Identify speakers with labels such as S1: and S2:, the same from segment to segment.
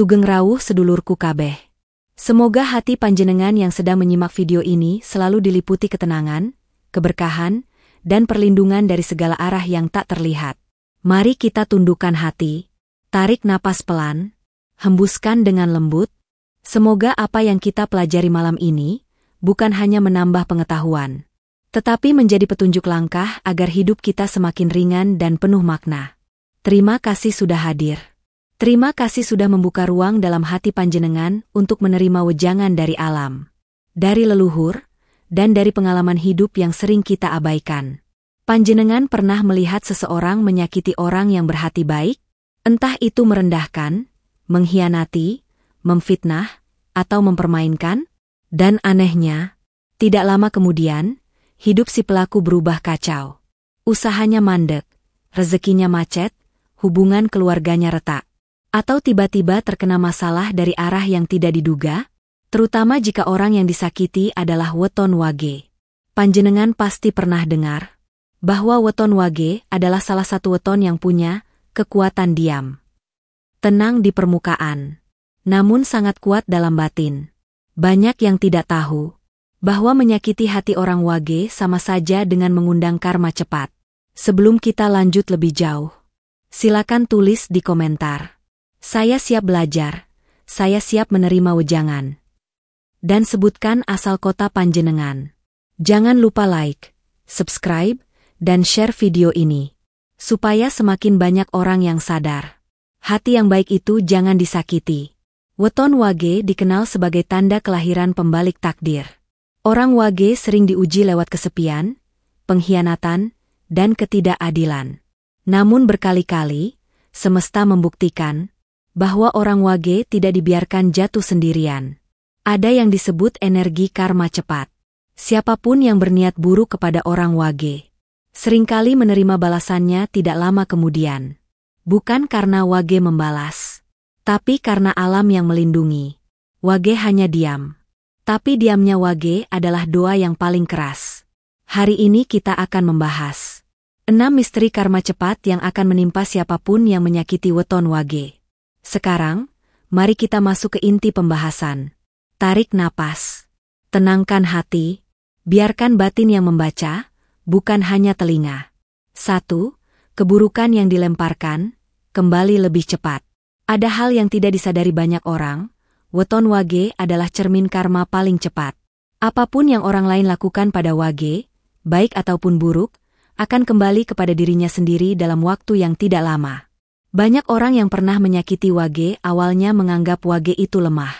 S1: Sugeng rawuh sedulurku kabeh. Semoga hati panjenengan yang sedang menyimak video ini selalu diliputi ketenangan, keberkahan, dan perlindungan dari segala arah yang tak terlihat. Mari kita tundukkan hati, tarik napas pelan, hembuskan dengan lembut. Semoga apa yang kita pelajari malam ini bukan hanya menambah pengetahuan, tetapi menjadi petunjuk langkah agar hidup kita semakin ringan dan penuh makna. Terima kasih sudah hadir. Terima kasih sudah membuka ruang dalam hati panjenengan untuk menerima wejangan dari alam, dari leluhur, dan dari pengalaman hidup yang sering kita abaikan. Panjenengan pernah melihat seseorang menyakiti orang yang berhati baik? Entah itu merendahkan, mengkhianati, memfitnah, atau mempermainkan? Dan anehnya, tidak lama kemudian, hidup si pelaku berubah kacau. Usahanya mandek, rezekinya macet, hubungan keluarganya retak. Atau tiba-tiba terkena masalah dari arah yang tidak diduga, terutama jika orang yang disakiti adalah weton wage. Panjenengan pasti pernah dengar bahwa weton wage adalah salah satu weton yang punya kekuatan diam, tenang di permukaan, namun sangat kuat dalam batin. Banyak yang tidak tahu bahwa menyakiti hati orang wage sama saja dengan mengundang karma cepat. Sebelum kita lanjut lebih jauh, silakan tulis di komentar. Saya siap belajar, saya siap menerima wejangan. Dan sebutkan asal kota panjenengan. Jangan lupa like, subscribe, dan share video ini, supaya semakin banyak orang yang sadar. Hati yang baik itu jangan disakiti. Weton wage dikenal sebagai tanda kelahiran pembalik takdir. Orang wage sering diuji lewat kesepian, pengkhianatan, dan ketidakadilan. Namun berkali-kali, semesta membuktikan bahwa orang wage tidak dibiarkan jatuh sendirian. Ada yang disebut energi karma cepat. Siapapun yang berniat buruk kepada orang wage seringkali menerima balasannya tidak lama kemudian. Bukan karena wage membalas, tapi karena alam yang melindungi. Wage hanya diam. Tapi diamnya wage adalah doa yang paling keras. Hari ini kita akan membahas 6 misteri karma cepat yang akan menimpa siapapun yang menyakiti weton wage. Sekarang, mari kita masuk ke inti pembahasan. Tarik napas. Tenangkan hati. Biarkan batin yang membaca, bukan hanya telinga. 1. Keburukan yang dilemparkan, kembali lebih cepat. Ada hal yang tidak disadari banyak orang, weton wage adalah cermin karma paling cepat. Apapun yang orang lain lakukan pada wage, baik ataupun buruk, akan kembali kepada dirinya sendiri dalam waktu yang tidak lama. Banyak orang yang pernah menyakiti wage awalnya menganggap wage itu lemah.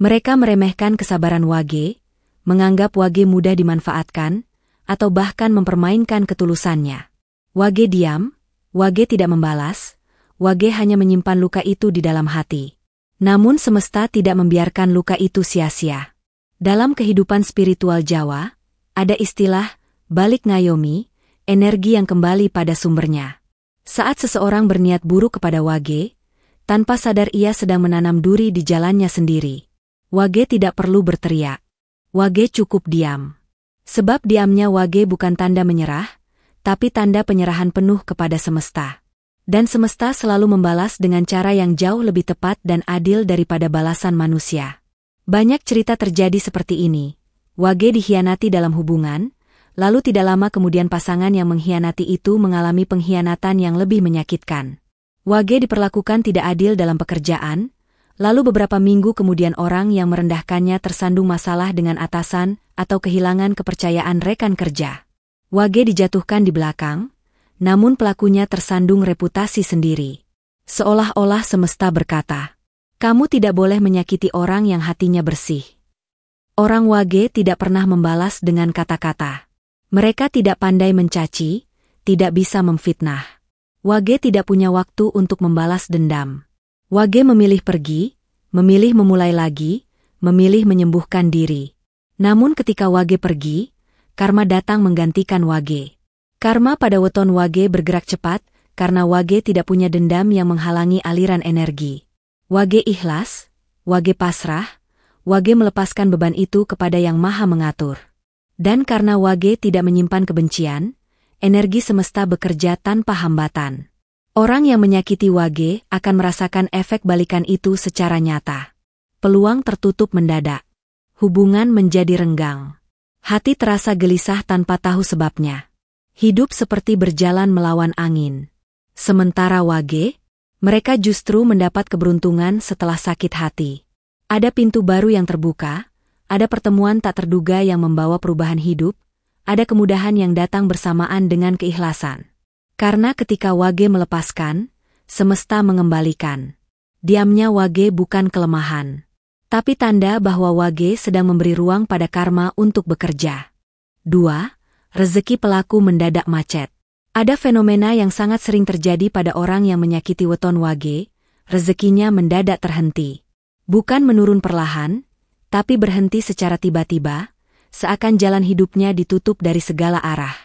S1: Mereka meremehkan kesabaran wage, menganggap wage mudah dimanfaatkan, atau bahkan mempermainkan ketulusannya. Wage diam, wage tidak membalas, wage hanya menyimpan luka itu di dalam hati. Namun semesta tidak membiarkan luka itu sia-sia. Dalam kehidupan spiritual Jawa, ada istilah balik ngayomi, energi yang kembali pada sumbernya. Saat seseorang berniat buruk kepada wage, tanpa sadar ia sedang menanam duri di jalannya sendiri. Wage tidak perlu berteriak. Wage cukup diam. Sebab diamnya wage bukan tanda menyerah, tapi tanda penyerahan penuh kepada semesta. Dan semesta selalu membalas dengan cara yang jauh lebih tepat dan adil daripada balasan manusia. Banyak cerita terjadi seperti ini. Wage dikhianati dalam hubungan, lalu tidak lama kemudian pasangan yang mengkhianati itu mengalami pengkhianatan yang lebih menyakitkan. Wage diperlakukan tidak adil dalam pekerjaan, lalu beberapa minggu kemudian orang yang merendahkannya tersandung masalah dengan atasan atau kehilangan kepercayaan rekan kerja. Wage dijatuhkan di belakang, namun pelakunya tersandung reputasi sendiri. Seolah-olah semesta berkata, "Kamu tidak boleh menyakiti orang yang hatinya bersih." Orang wage tidak pernah membalas dengan kata-kata. Mereka tidak pandai mencaci, tidak bisa memfitnah. Wage tidak punya waktu untuk membalas dendam. Wage memilih pergi, memilih memulai lagi, memilih menyembuhkan diri. Namun ketika wage pergi, karma datang menggantikan wage. Karma pada weton wage bergerak cepat, karena wage tidak punya dendam yang menghalangi aliran energi. Wage ikhlas, wage pasrah, wage melepaskan beban itu kepada Yang Maha Mengatur. Dan karena wage tidak menyimpan kebencian, energi semesta bekerja tanpa hambatan. Orang yang menyakiti Wage akan merasakan efek balikan itu secara nyata. Peluang tertutup mendadak. Hubungan menjadi renggang. Hati terasa gelisah tanpa tahu sebabnya. Hidup seperti berjalan melawan angin. Sementara Wage, mereka justru mendapat keberuntungan setelah sakit hati. Ada pintu baru yang terbuka, ada pertemuan tak terduga yang membawa perubahan hidup, ada kemudahan yang datang bersamaan dengan keikhlasan. Karena ketika Wage melepaskan, semesta mengembalikan. Diamnya Wage bukan kelemahan, tapi tanda bahwa Wage sedang memberi ruang pada karma untuk bekerja. 2. Rezeki pelaku mendadak macet. Ada fenomena yang sangat sering terjadi pada orang yang menyakiti weton Wage, rezekinya mendadak terhenti. Bukan menurun perlahan, tapi berhenti secara tiba-tiba, seakan jalan hidupnya ditutup dari segala arah.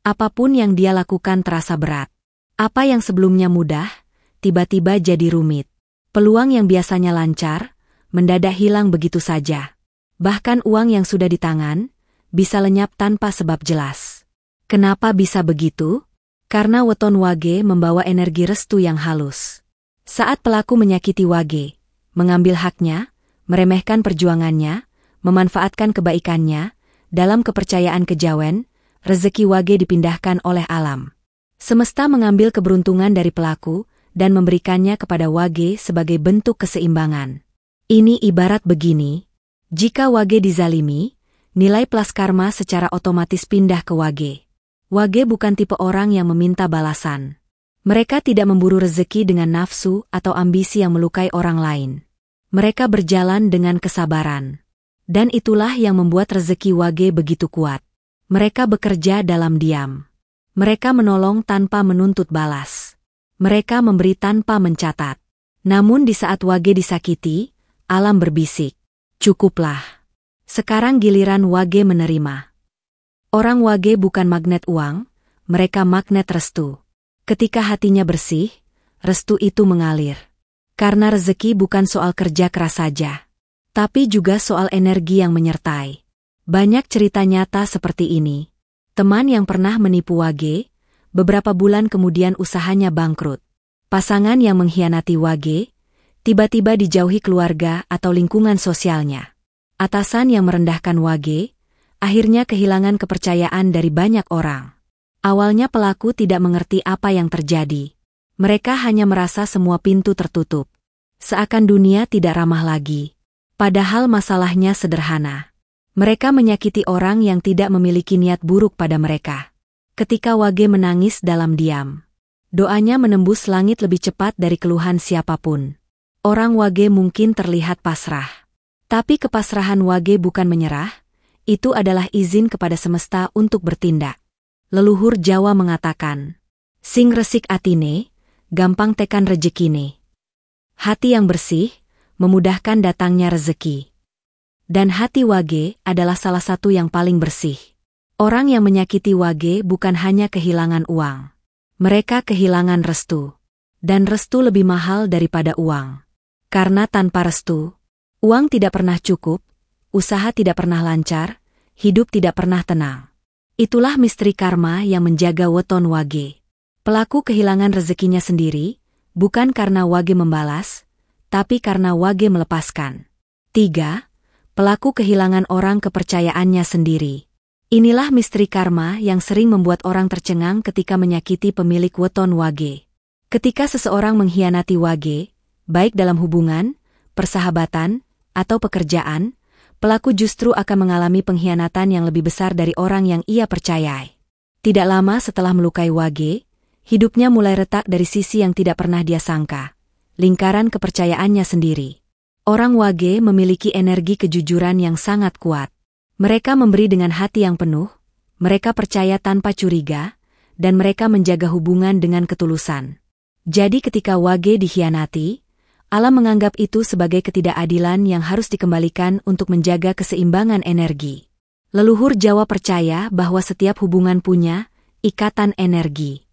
S1: Apapun yang dia lakukan terasa berat. Apa yang sebelumnya mudah, tiba-tiba jadi rumit. Peluang yang biasanya lancar, mendadak hilang begitu saja. Bahkan uang yang sudah di tangan, bisa lenyap tanpa sebab jelas. Kenapa bisa begitu? Karena weton Wage membawa energi restu yang halus. Saat pelaku menyakiti Wage, mengambil haknya, meremehkan perjuangannya, memanfaatkan kebaikannya, dalam kepercayaan kejawen, rezeki Wage dipindahkan oleh alam. Semesta mengambil keberuntungan dari pelaku dan memberikannya kepada Wage sebagai bentuk keseimbangan. Ini ibarat begini, jika Wage dizalimi, nilai plus karma secara otomatis pindah ke Wage. Wage bukan tipe orang yang meminta balasan. Mereka tidak memburu rezeki dengan nafsu atau ambisi yang melukai orang lain. Mereka berjalan dengan kesabaran. Dan itulah yang membuat rezeki Wage begitu kuat. Mereka bekerja dalam diam. Mereka menolong tanpa menuntut balas. Mereka memberi tanpa mencatat. Namun di saat Wage disakiti, alam berbisik. Cukuplah. Sekarang giliran Wage menerima. Orang Wage bukan magnet uang, mereka magnet restu. Ketika hatinya bersih, restu itu mengalir. Karena rezeki bukan soal kerja keras saja, tapi juga soal energi yang menyertai. Banyak cerita nyata seperti ini. Teman yang pernah menipu Wage, beberapa bulan kemudian usahanya bangkrut. Pasangan yang mengkhianati Wage, tiba-tiba dijauhi keluarga atau lingkungan sosialnya. Atasan yang merendahkan Wage, akhirnya kehilangan kepercayaan dari banyak orang. Awalnya pelaku tidak mengerti apa yang terjadi. Mereka hanya merasa semua pintu tertutup. Seakan dunia tidak ramah lagi. Padahal masalahnya sederhana. Mereka menyakiti orang yang tidak memiliki niat buruk pada mereka. Ketika Wage menangis dalam diam, doanya menembus langit lebih cepat dari keluhan siapapun. Orang Wage mungkin terlihat pasrah. Tapi kepasrahan Wage bukan menyerah, itu adalah izin kepada semesta untuk bertindak. Leluhur Jawa mengatakan, sing resik atine, gampang tekan rejekine. Hati yang bersih, memudahkan datangnya rezeki. Dan hati Wage adalah salah satu yang paling bersih. Orang yang menyakiti Wage bukan hanya kehilangan uang. Mereka kehilangan restu. Dan restu lebih mahal daripada uang. Karena tanpa restu, uang tidak pernah cukup, usaha tidak pernah lancar, hidup tidak pernah tenang. Itulah misteri karma yang menjaga weton Wage. Pelaku kehilangan rezekinya sendiri, bukan karena Wage membalas, tapi karena Wage melepaskan. 3. Pelaku kehilangan orang kepercayaannya sendiri. Inilah misteri karma yang sering membuat orang tercengang ketika menyakiti pemilik weton Wage. Ketika seseorang mengkhianati Wage, baik dalam hubungan, persahabatan, atau pekerjaan, pelaku justru akan mengalami pengkhianatan yang lebih besar dari orang yang ia percayai. Tidak lama setelah melukai Wage, hidupnya mulai retak dari sisi yang tidak pernah dia sangka, lingkaran kepercayaannya sendiri. Orang Wage memiliki energi kejujuran yang sangat kuat. Mereka memberi dengan hati yang penuh, mereka percaya tanpa curiga, dan mereka menjaga hubungan dengan ketulusan. Jadi ketika Wage dikhianati, alam menganggap itu sebagai ketidakadilan yang harus dikembalikan untuk menjaga keseimbangan energi. Leluhur Jawa percaya bahwa setiap hubungan punya ikatan energi.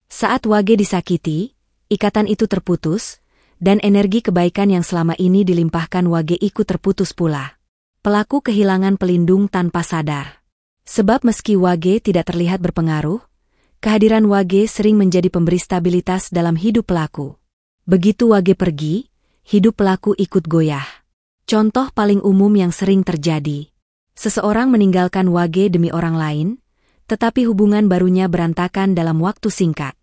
S1: Saat Wage disakiti, ikatan itu terputus, dan energi kebaikan yang selama ini dilimpahkan Wage ikut terputus pula. Pelaku kehilangan pelindung tanpa sadar. Sebab meski Wage tidak terlihat berpengaruh, Kehadiran Wage sering menjadi pemberi stabilitas dalam hidup pelaku. Begitu Wage pergi, hidup pelaku ikut goyah. Contoh paling umum yang sering terjadi. Seseorang meninggalkan Wage demi orang lain, tetapi hubungan barunya berantakan dalam waktu singkat.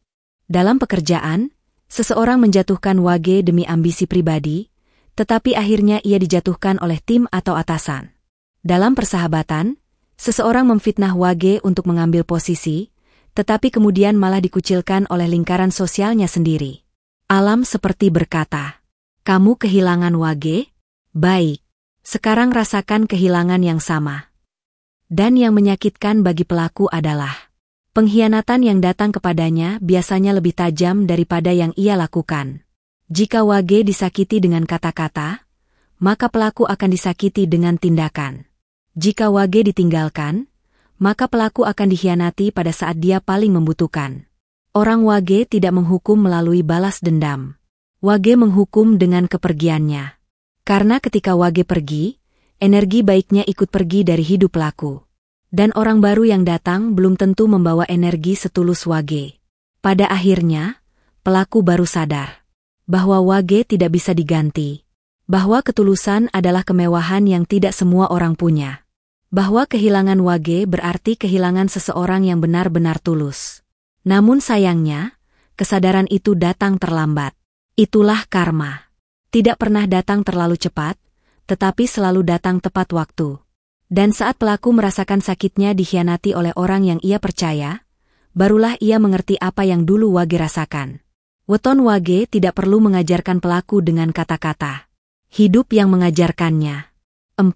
S1: Dalam pekerjaan, seseorang menjatuhkan Wage demi ambisi pribadi, tetapi akhirnya ia dijatuhkan oleh tim atau atasan. Dalam persahabatan, seseorang memfitnah Wage untuk mengambil posisi, tetapi kemudian malah dikucilkan oleh lingkaran sosialnya sendiri. Alam seperti berkata, "Kamu kehilangan Wage? Baik. Sekarang rasakan kehilangan yang sama." Dan yang menyakitkan bagi pelaku adalah pengkhianatan yang datang kepadanya biasanya lebih tajam daripada yang ia lakukan. Jika Wage disakiti dengan kata-kata, maka pelaku akan disakiti dengan tindakan. Jika Wage ditinggalkan, maka pelaku akan dikhianati pada saat dia paling membutuhkan. Orang Wage tidak menghukum melalui balas dendam. Wage menghukum dengan kepergiannya. Karena ketika Wage pergi, energi baiknya ikut pergi dari hidup pelaku. Dan orang baru yang datang belum tentu membawa energi setulus Wage. Pada akhirnya, pelaku baru sadar bahwa Wage tidak bisa diganti. Bahwa ketulusan adalah kemewahan yang tidak semua orang punya. Bahwa kehilangan Wage berarti kehilangan seseorang yang benar-benar tulus. Namun sayangnya, kesadaran itu datang terlambat. Itulah karma. Tidak pernah datang terlalu cepat, tetapi selalu datang tepat waktu. Dan saat pelaku merasakan sakitnya dikhianati oleh orang yang ia percaya, barulah ia mengerti apa yang dulu Wage rasakan. Weton Wage tidak perlu mengajarkan pelaku dengan kata-kata. Hidup yang mengajarkannya. 4.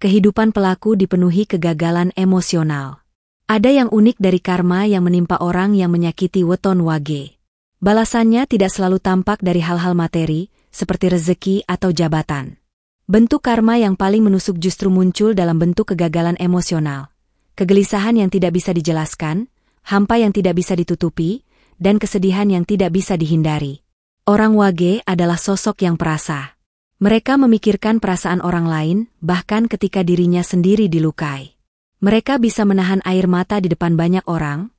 S1: Kehidupan pelaku dipenuhi kegagalan emosional. Ada yang unik dari karma yang menimpa orang yang menyakiti weton Wage. Balasannya tidak selalu tampak dari hal-hal materi, seperti rezeki atau jabatan. Bentuk karma yang paling menusuk justru muncul dalam bentuk kegagalan emosional. Kegelisahan yang tidak bisa dijelaskan, hampa yang tidak bisa ditutupi, dan kesedihan yang tidak bisa dihindari. Orang Wage adalah sosok yang perasa. Mereka memikirkan perasaan orang lain, bahkan ketika dirinya sendiri dilukai. Mereka bisa menahan air mata di depan banyak orang,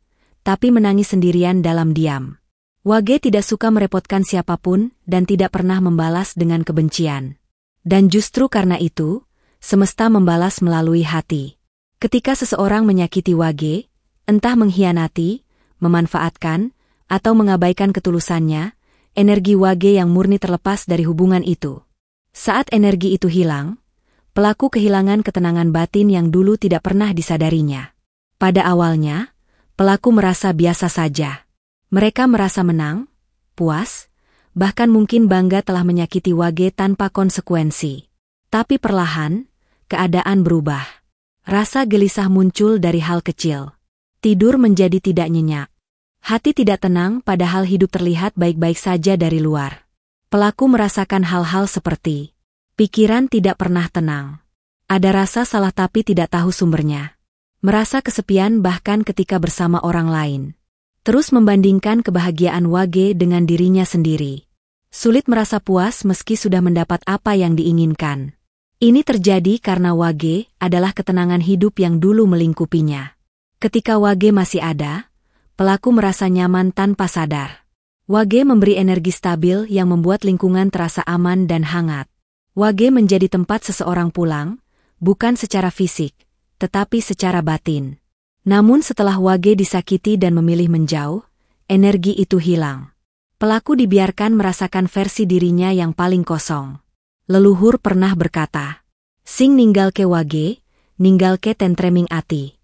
S1: tapi menangis sendirian dalam diam. Wage tidak suka merepotkan siapapun dan tidak pernah membalas dengan kebencian. Dan justru karena itu, semesta membalas melalui hati. Ketika seseorang menyakiti Wage, entah mengkhianati, memanfaatkan, atau mengabaikan ketulusannya, energi Wage yang murni terlepas dari hubungan itu. Saat energi itu hilang, pelaku kehilangan ketenangan batin yang dulu tidak pernah disadarinya. Pada awalnya, pelaku merasa biasa saja. Mereka merasa menang, puas, bahkan mungkin bangga telah menyakiti Wage tanpa konsekuensi. Tapi perlahan, keadaan berubah. Rasa gelisah muncul dari hal kecil. Tidur menjadi tidak nyenyak. Hati tidak tenang padahal hidup terlihat baik-baik saja dari luar. Pelaku merasakan hal-hal seperti pikiran tidak pernah tenang. Ada rasa salah tapi tidak tahu sumbernya. Merasa kesepian bahkan ketika bersama orang lain. Terus membandingkan kebahagiaan Wage dengan dirinya sendiri. Sulit merasa puas meski sudah mendapat apa yang diinginkan. Ini terjadi karena Wage adalah ketenangan hidup yang dulu melingkupinya. Ketika Wage masih ada, pelaku merasa nyaman tanpa sadar. Wage memberi energi stabil yang membuat lingkungan terasa aman dan hangat. Wage menjadi tempat seseorang pulang, bukan secara fisik, tetapi secara batin. Namun setelah Wage disakiti dan memilih menjauh, energi itu hilang. Pelaku dibiarkan merasakan versi dirinya yang paling kosong. Leluhur pernah berkata, "Sing ninggal ke Wage, ninggal ke tentreming ati."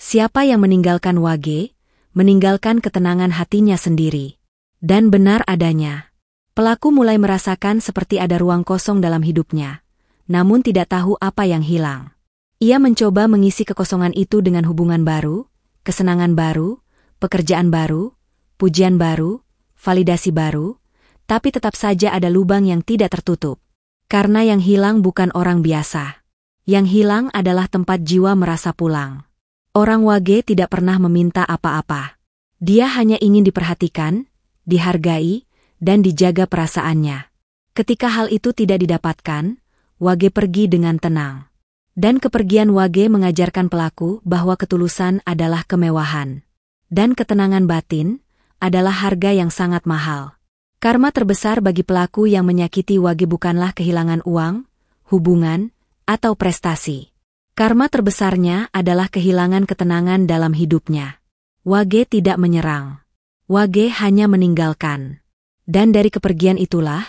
S1: Siapa yang meninggalkan Wage, meninggalkan ketenangan hatinya sendiri. Dan benar adanya. Pelaku mulai merasakan seperti ada ruang kosong dalam hidupnya, namun tidak tahu apa yang hilang. Ia mencoba mengisi kekosongan itu dengan hubungan baru, kesenangan baru, pekerjaan baru, pujian baru, validasi baru, tapi tetap saja ada lubang yang tidak tertutup. Karena yang hilang bukan orang biasa. Yang hilang adalah tempat jiwa merasa pulang. Orang Wage tidak pernah meminta apa-apa. Dia hanya ingin diperhatikan, dihargai, dan dijaga perasaannya. Ketika hal itu tidak didapatkan, Wage pergi dengan tenang. Dan kepergian Wage mengajarkan pelaku bahwa ketulusan adalah kemewahan. Dan ketenangan batin adalah harga yang sangat mahal. Karma terbesar bagi pelaku yang menyakiti Wage bukanlah kehilangan uang, hubungan, atau prestasi. Karma terbesarnya adalah kehilangan ketenangan dalam hidupnya. Wage tidak menyerang. Wage hanya meninggalkan. Dan dari kepergian itulah,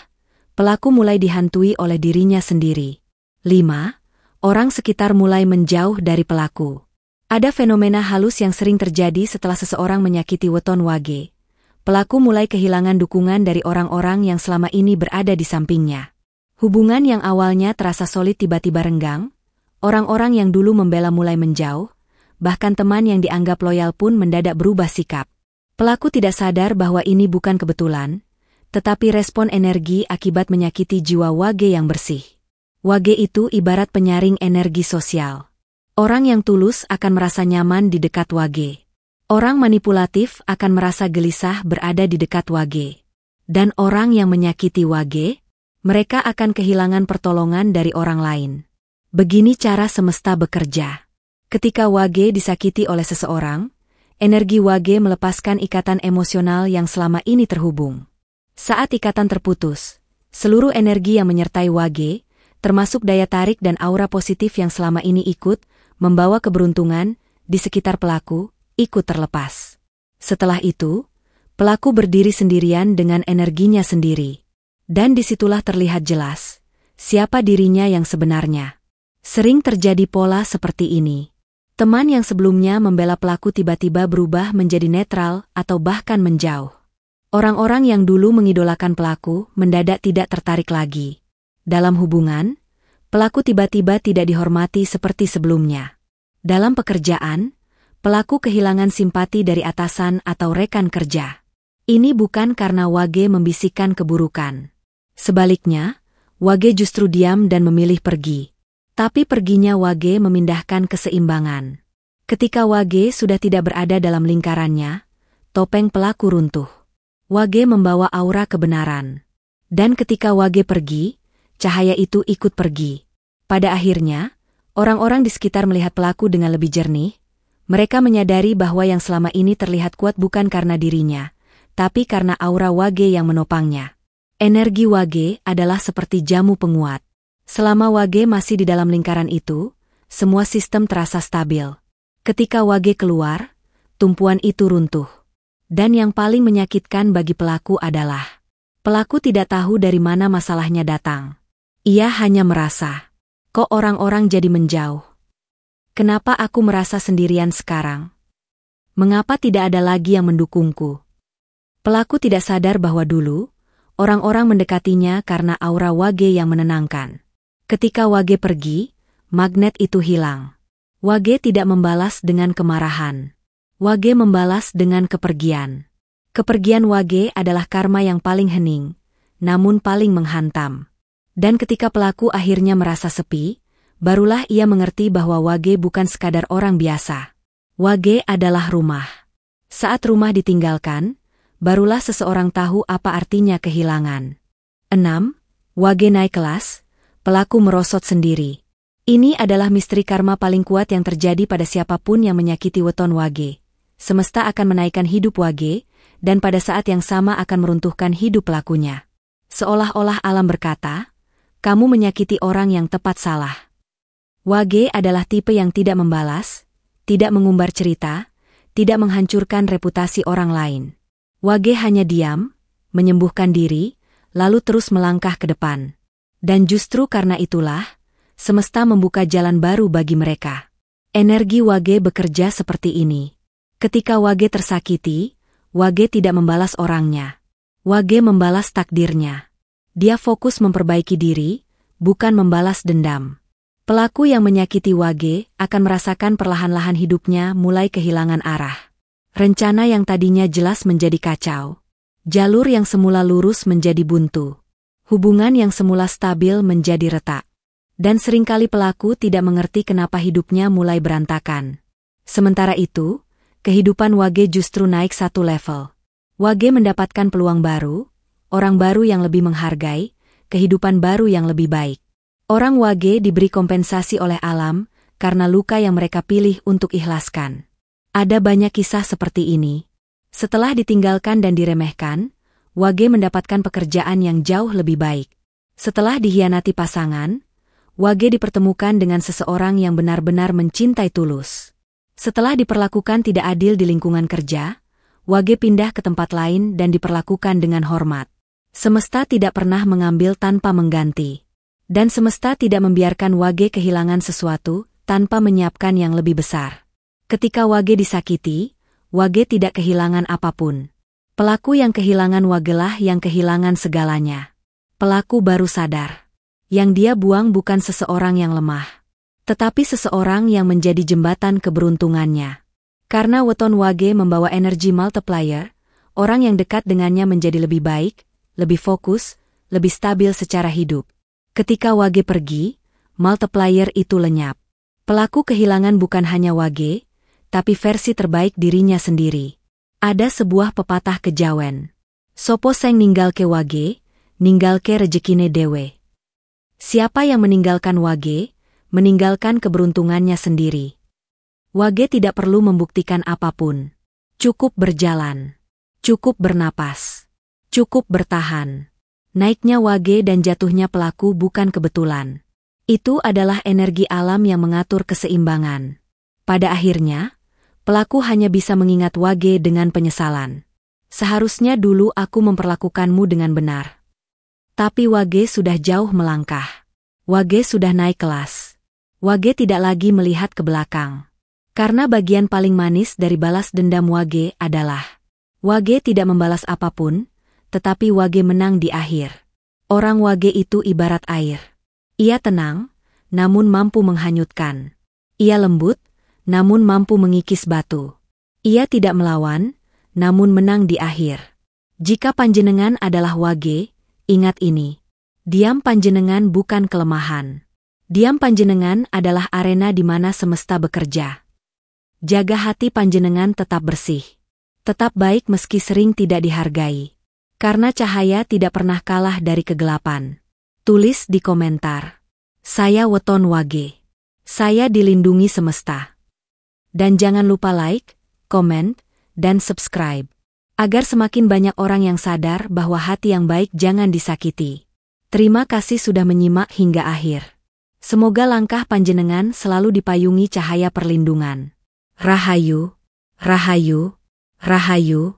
S1: pelaku mulai dihantui oleh dirinya sendiri. 5. Orang sekitar mulai menjauh dari pelaku. Ada fenomena halus yang sering terjadi setelah seseorang menyakiti weton Wage. Pelaku mulai kehilangan dukungan dari orang-orang yang selama ini berada di sampingnya. Hubungan yang awalnya terasa solid tiba-tiba renggang, orang-orang yang dulu membela mulai menjauh, bahkan teman yang dianggap loyal pun mendadak berubah sikap. Pelaku tidak sadar bahwa ini bukan kebetulan, tetapi respon energi akibat menyakiti jiwa Wage yang bersih. Wage itu ibarat penyaring energi sosial. Orang yang tulus akan merasa nyaman di dekat Wage. Orang manipulatif akan merasa gelisah berada di dekat Wage. Dan orang yang menyakiti Wage, mereka akan kehilangan pertolongan dari orang lain. Begini cara semesta bekerja. Ketika Wage disakiti oleh seseorang, energi Wage melepaskan ikatan emosional yang selama ini terhubung. Saat ikatan terputus, seluruh energi yang menyertai Wage, termasuk daya tarik dan aura positif yang selama ini ikut, membawa keberuntungan, di sekitar pelaku, ikut terlepas. Setelah itu, pelaku berdiri sendirian dengan energinya sendiri. Dan disitulah terlihat jelas, siapa dirinya yang sebenarnya. Sering terjadi pola seperti ini. Teman yang sebelumnya membela pelaku tiba-tiba berubah menjadi netral atau bahkan menjauh. Orang-orang yang dulu mengidolakan pelaku mendadak tidak tertarik lagi. Dalam hubungan, pelaku tiba-tiba tidak dihormati seperti sebelumnya. Dalam pekerjaan, pelaku kehilangan simpati dari atasan atau rekan kerja. Ini bukan karena Wage membisikkan keburukan. Sebaliknya, Wage justru diam dan memilih pergi. Tapi perginya Wage memindahkan keseimbangan. Ketika Wage sudah tidak berada dalam lingkarannya, topeng pelaku runtuh. Wage membawa aura kebenaran. Dan ketika Wage pergi, cahaya itu ikut pergi. Pada akhirnya, orang-orang di sekitar melihat pelaku dengan lebih jernih. Mereka menyadari bahwa yang selama ini terlihat kuat bukan karena dirinya, tapi karena aura Wage yang menopangnya. Energi Wage adalah seperti jamu penguat. Selama Wage masih di dalam lingkaran itu, semua sistem terasa stabil. Ketika Wage keluar, tumpuan itu runtuh. Dan yang paling menyakitkan bagi pelaku adalah, pelaku tidak tahu dari mana masalahnya datang. Ia hanya merasa, kok orang-orang jadi menjauh? Kenapa aku merasa sendirian sekarang? Mengapa tidak ada lagi yang mendukungku? Pelaku tidak sadar bahwa dulu, orang-orang mendekatinya karena aura Wage yang menenangkan. Ketika Wage pergi, magnet itu hilang. Wage tidak membalas dengan kemarahan. Wage membalas dengan kepergian. Kepergian Wage adalah karma yang paling hening, namun paling menghantam. Dan ketika pelaku akhirnya merasa sepi, barulah ia mengerti bahwa Wage bukan sekadar orang biasa. Wage adalah rumah. Saat rumah ditinggalkan, barulah seseorang tahu apa artinya kehilangan. 6. Wage naik kelas. Pelaku merosot sendiri. Ini adalah misteri karma paling kuat yang terjadi pada siapapun yang menyakiti weton Wage. Semesta akan menaikkan hidup Wage, dan pada saat yang sama akan meruntuhkan hidup pelakunya. Seolah-olah alam berkata, kamu menyakiti orang yang tepat salah. Wage adalah tipe yang tidak membalas, tidak mengumbar cerita, tidak menghancurkan reputasi orang lain. Wage hanya diam, menyembuhkan diri, lalu terus melangkah ke depan. Dan justru karena itulah, semesta membuka jalan baru bagi mereka. Energi Wage bekerja seperti ini. Ketika Wage tersakiti, Wage tidak membalas orangnya. Wage membalas takdirnya. Dia fokus memperbaiki diri, bukan membalas dendam. Pelaku yang menyakiti Wage akan merasakan perlahan-lahan hidupnya mulai kehilangan arah. Rencana yang tadinya jelas menjadi kacau. Jalur yang semula lurus menjadi buntu. Hubungan yang semula stabil menjadi retak. Dan seringkali pelaku tidak mengerti kenapa hidupnya mulai berantakan. Sementara itu, kehidupan Wage justru naik satu level. Wage mendapatkan peluang baru, orang baru yang lebih menghargai, kehidupan baru yang lebih baik. Orang Wage diberi kompensasi oleh alam, karena luka yang mereka pilih untuk ikhlaskan. Ada banyak kisah seperti ini. Setelah ditinggalkan dan diremehkan, Wage mendapatkan pekerjaan yang jauh lebih baik. Setelah dihianati pasangan, Wage dipertemukan dengan seseorang yang benar-benar mencintai tulus. Setelah diperlakukan tidak adil di lingkungan kerja, Wage pindah ke tempat lain dan diperlakukan dengan hormat. Semesta tidak pernah mengambil tanpa mengganti. Dan semesta tidak membiarkan Wage kehilangan sesuatu tanpa menyiapkan yang lebih besar. Ketika Wage disakiti, Wage tidak kehilangan apapun. Pelaku yang kehilangan Wage lah yang kehilangan segalanya. Pelaku baru sadar. Yang dia buang bukan seseorang yang lemah, tetapi seseorang yang menjadi jembatan keberuntungannya. Karena weton Wage membawa energi multiplier, orang yang dekat dengannya menjadi lebih baik, lebih fokus, lebih stabil secara hidup. Ketika Wage pergi, multiplier itu lenyap. Pelaku kehilangan bukan hanya Wage, tapi versi terbaik dirinya sendiri. Ada sebuah pepatah kejawen. Sopo seng ninggalke Wage, ninggalke rejekine dewe. Siapa yang meninggalkan Wage, meninggalkan keberuntungannya sendiri. Wage tidak perlu membuktikan apapun. Cukup berjalan. Cukup bernapas. Cukup bertahan. Naiknya Wage dan jatuhnya pelaku bukan kebetulan. Itu adalah energi alam yang mengatur keseimbangan. Pada akhirnya, pelaku hanya bisa mengingat Wage dengan penyesalan. Seharusnya dulu aku memperlakukanmu dengan benar. Tapi Wage sudah jauh melangkah. Wage sudah naik kelas. Wage tidak lagi melihat ke belakang. Karena bagian paling manis dari balas dendam Wage adalah Wage tidak membalas apapun, tetapi Wage menang di akhir. Orang Wage itu ibarat air. Ia tenang, namun mampu menghanyutkan. Ia lembut, namun mampu mengikis batu. Ia tidak melawan, namun menang di akhir. Jika panjenengan adalah Wage, ingat ini. Diam panjenengan bukan kelemahan. Diam panjenengan adalah arena di mana semesta bekerja. Jaga hati panjenengan tetap bersih. Tetap baik meski sering tidak dihargai. Karena cahaya tidak pernah kalah dari kegelapan. Tulis di komentar. Saya weton Wage. Saya dilindungi semesta. Dan jangan lupa like, komen, dan subscribe. Agar semakin banyak orang yang sadar bahwa hati yang baik jangan disakiti. Terima kasih sudah menyimak hingga akhir. Semoga langkah panjenengan selalu dipayungi cahaya perlindungan. Rahayu, Rahayu, Rahayu.